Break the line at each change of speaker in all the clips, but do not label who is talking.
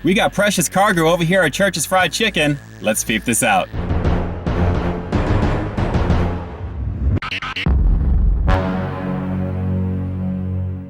We got precious cargo over here at Church's Fried Chicken. Let's peep this out.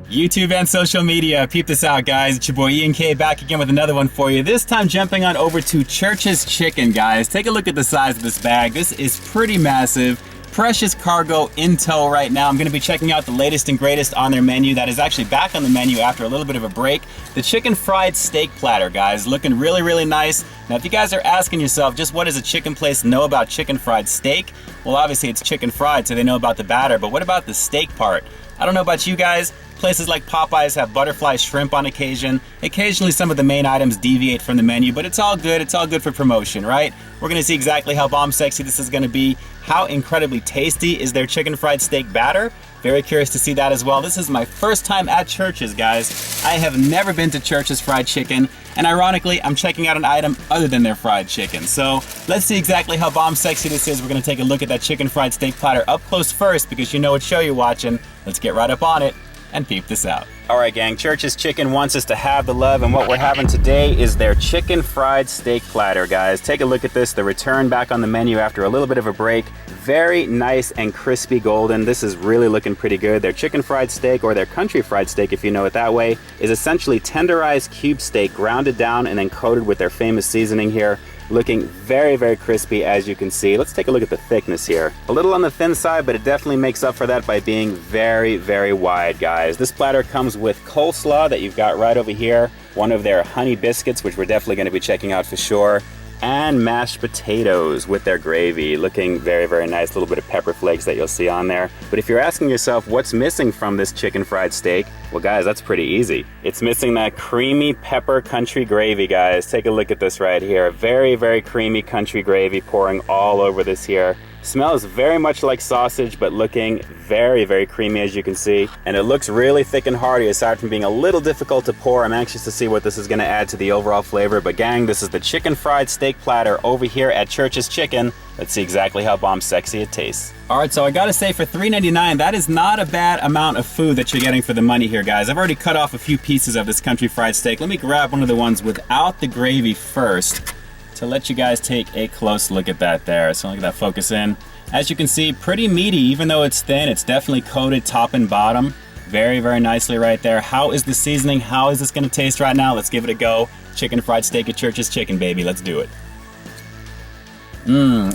YouTube and social media, peep this out, guys. It's your boy Ian K back again with another one for you. This time jumping on over to Church's Chicken, guys. Take a look at the size of this bag. This is pretty massive. Precious cargo in tow right now. I'm going to be checking out the latest and greatest on their menu that is actually back on the menu after a little bit of a break. The Chicken Fried Steak Platter, guys. Looking really, really nice. Now, if you guys are asking yourself, just what does a chicken place know about chicken fried steak? Well, obviously it's chicken fried, so they know about the batter, but what about the steak part? I don't know about you guys. Places like Popeyes have butterfly shrimp on occasion. Occasionally some of the main items deviate from the menu, but it's all good. It's all good for promotion, right? We're gonna see exactly how bomb sexy this is gonna be. How incredibly tasty is their chicken fried steak batter? Very curious to see that as well. This is my first time at Church's, guys. I have never been to Church's Fried Chicken, and ironically, I'm checking out an item other than their fried chicken. So let's see exactly how bomb sexy this is. We're gonna take a look at that chicken fried steak platter up close first because you know what show you're watching. Let's get right up on it and peep this out. All right, gang, Church's Chicken wants us to have the love, and what we're having today is their chicken fried steak platter, guys. Take a look at this, the return back on the menu after a little bit of a break. Very nice and crispy golden. This is really looking pretty good. Their chicken fried steak, or their country fried steak if you know it that way, is essentially tenderized cube steak grounded down and then coated with their famous seasoning here. Looking very, very crispy, as you can see. Let's take a look at the thickness here. A little on the thin side, but it definitely makes up for that by being very, very wide, guys. This platter comes with coleslaw that you've got right over here, one of their honey biscuits, which we're definitely going to be checking out for sure, and mashed potatoes with their gravy. Looking very, very nice. A little bit of pepper flakes that you'll see on there. But if you're asking yourself what's missing from this chicken fried steak, well, guys, that's pretty easy. It's missing that creamy pepper country gravy, guys. Take a look at this right here. Very, very creamy country gravy pouring all over this here. Smells very much like sausage, but looking very, very creamy, as you can see. And it looks really thick and hearty. Aside from being a little difficult to pour, I'm anxious to see what this is going to add to the overall flavor. But gang, this is the chicken fried steak platter over here at Church's Chicken. Let's see exactly how bomb sexy it tastes. All right, so I gotta say, for $3.99, that is not a bad amount of food that you're getting for the money here, guys. I've already cut off a few pieces of this country fried steak. Let me grab one of the ones without the gravy first to let you guys take a close look at that there. So look at that focus in. As you can see, pretty meaty. Even though it's thin, it's definitely coated top and bottom. Very, very nicely right there. How is the seasoning? How is this gonna taste right now? Let's give it a go. Chicken fried steak at Church's Chicken, baby. Let's do it.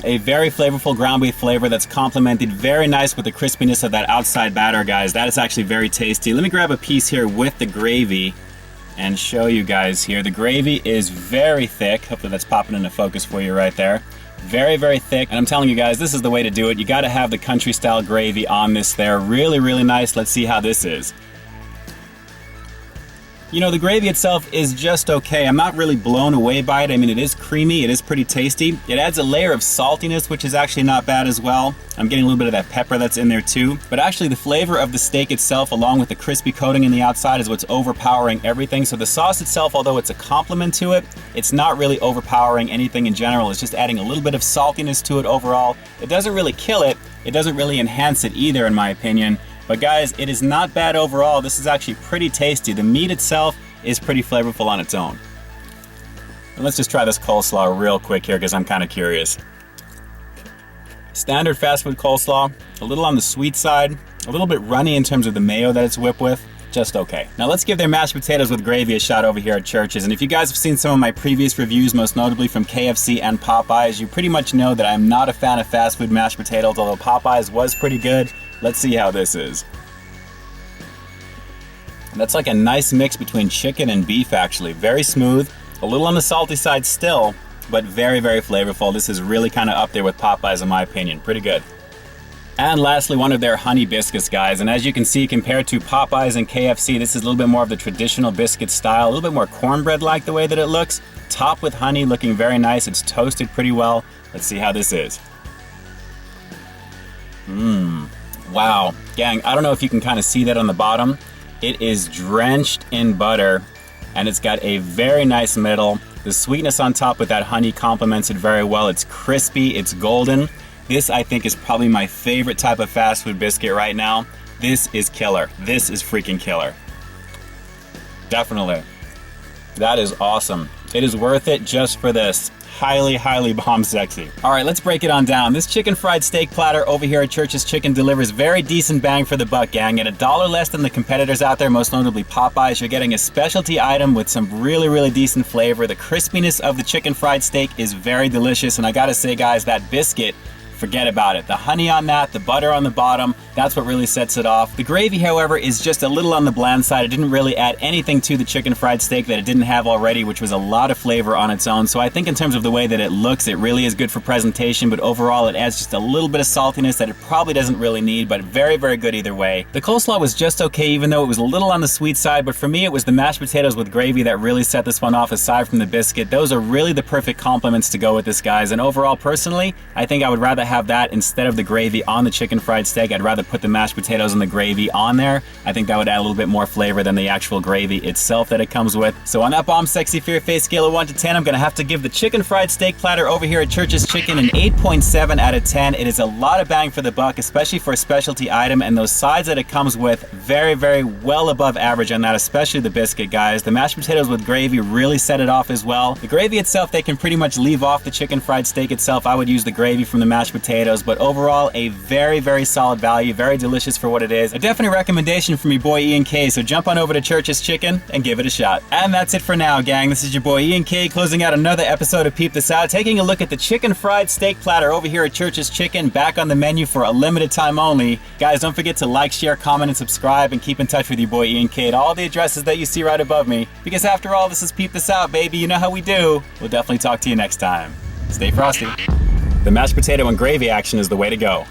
A very flavorful ground beef flavor that's complemented very nice with the crispiness of that outside batter, guys. That is actually very tasty. Let me grab a piece here with the gravy and show you guys here. The gravy is very thick. Hopefully that's popping into focus for you right there. Very, very thick. And I'm telling you guys, this is the way to do it. You gotta have the country style gravy on this there. Really, really nice. Let's see how this is. You know, the gravy itself is just okay. I'm not really blown away by it. I mean, it is creamy, it is pretty tasty. It adds a layer of saltiness, which is actually not bad as well. I'm getting a little bit of that pepper that's in there too. But actually the flavor of the steak itself, along with the crispy coating in the outside, is what's overpowering everything. So the sauce itself, although it's a compliment to it, it's not really overpowering anything in general. It's just adding a little bit of saltiness to it overall. It doesn't really kill it. It doesn't really enhance it either, in my opinion. But guys, it is not bad overall. This is actually pretty tasty. The meat itself is pretty flavorful on its own. And let's just try this coleslaw real quick here because I'm kind of curious. Standard fast food coleslaw, a little on the sweet side, a little bit runny in terms of the mayo that it's whipped with. Just okay. Now let's give their mashed potatoes with gravy a shot over here at Church's. And if you guys have seen some of my previous reviews, most notably from KFC and Popeyes, you pretty much know that I'm not a fan of fast food mashed potatoes, although Popeyes was pretty good. Let's see how this is. And that's like a nice mix between chicken and beef, actually. Very smooth, a little on the salty side still, but very, very flavorful. This is really kind of up there with Popeyes in my opinion. Pretty good. And lastly, one of their honey biscuits, guys. And as you can see, compared to Popeyes and KFC, this is a little bit more of the traditional biscuit style, a little bit more cornbread-like the way that it looks. Topped with honey, looking very nice. It's toasted pretty well. Let's see how this is. Wow. Gang, I don't know if you can kind of see that on the bottom. It is drenched in butter, and it's got a very nice middle. The sweetness on top with that honey complements it very well. It's crispy, it's golden. This, I think, is probably my favorite type of fast food biscuit right now. This is killer. This is freaking killer. Definitely. That is awesome. It is worth it just for this. Highly, highly bomb sexy. All right, let's break it on down. This chicken fried steak platter over here at Church's Chicken delivers very decent bang for the buck, gang. At $1 less than the competitors out there, most notably Popeyes, you're getting a specialty item with some really, really decent flavor. The crispiness of the chicken fried steak is very delicious, and I gotta say, guys, that biscuit, forget about it. The honey on that, the butter on the bottom, that's what really sets it off. The gravy, however, is just a little on the bland side. It didn't really add anything to the chicken fried steak that it didn't have already, which was a lot of flavor on its own. So I think in terms of the way that it looks, it really is good for presentation, but overall it adds just a little bit of saltiness that it probably doesn't really need, but very, very good either way. The coleslaw was just okay, even though it was a little on the sweet side, but for me it was the mashed potatoes with gravy that really set this one off aside from the biscuit. Those are really the perfect complements to go with this, guys, and overall, personally, I think I would rather have that instead of the gravy on the chicken fried steak. I'd rather put the mashed potatoes and the gravy on there. I think that would add a little bit more flavor than the actual gravy itself that it comes with. So on that bomb sexy fear face scale of 1 to 10, I'm gonna have to give the chicken fried steak platter over here at Church's Chicken an 8.7 out of 10. It is a lot of bang for the buck, especially for a specialty item, and those sides that it comes with, very, very well above average on that, especially the biscuit, guys. The mashed potatoes with gravy really set it off as well. The gravy itself, they can pretty much leave off the chicken fried steak itself. I would use the gravy from the mashed potatoes, but overall, a very, very solid value, very delicious for what it is. A definite recommendation from your boy Ian K, so jump on over to Church's Chicken and give it a shot. And that's it for now, gang. This is your boy Ian K closing out another episode of Peep This Out, taking a look at the chicken fried steak platter over here at Church's Chicken, back on the menu for a limited time only. Guys, don't forget to like, share, comment, and subscribe, and keep in touch with your boy Ian K at all the addresses that you see right above me, because after all, this is Peep This Out, baby. You know how we do. We'll definitely talk to you next time. Stay frosty. The mashed potato and gravy action is the way to go.